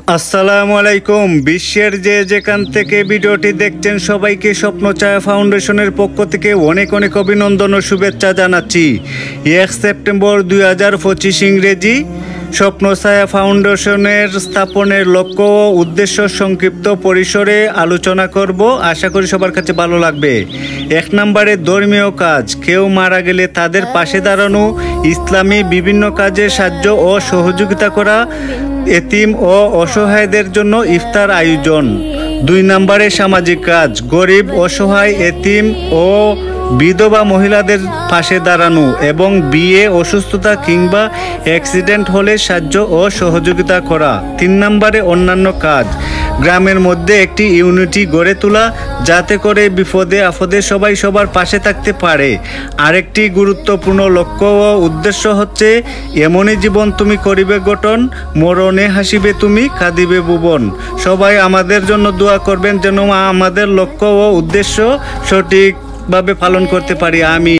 আসসালামু আলাইকুম। বিশ্বের যে যেখান থেকে ভিডিওটি দেখছেন সবাইকে স্বপ্ন ছায়া ফাউন্ডেশনের পক্ষ থেকে অনেক অনেক অভিনন্দন ও শুভেচ্ছা জানাচ্ছি। 1 সেপ্টেম্বর 2025 ইংরেজি। স্বপ্ন ছায়া ফাউন্ডেশনের স্থাপনের লক্ষ্য ও উদ্দেশ্য সংক্ষিপ্ত পরিসরে আলোচনা করব, আশা করি সবার কাছে ভালো লাগবে। 1 নম্বরে ধর্মীয় কাজ, কেউ মারা গেলে তাদের পাশে দাঁড়ানো, ইসলামী বিভিন্ন কাজে সাহায্য ও সহযোগিতা করা, এতিম ও অসহায়দের জন্য ইফতার আয়োজন। 2 নম্বরে সামাজিক কাজ, গরিব অসহায় এতিম ও বিধবা মহিলাদের পাশে দাঁড়ানো এবং বিয়ে, অসুস্থতা কিংবা অ্যাক্সিডেন্ট হলে সাহায্য ও সহযোগিতা করা। 3 নম্বরে অন্যান্য কাজ, গ্রামের মধ্যে একটি ইউনিটি গড়ে তোলা যাতে করে বিপদে আপদে সবাই সবার পাশে থাকতে পারে। আরেকটি গুরুত্বপূর্ণ লক্ষ্য ও উদ্দেশ্য হচ্ছে এমনই জীবন তুমি করিবে গঠন, মরণে হাসিবে তুমি কাঁদিবে ভুবন। সবাই আমাদের জন্য দোয়া করবেন যেন আমাদের লক্ষ্য ও উদ্দেশ্য সঠিকভাবে পালন করতে পারি। আমি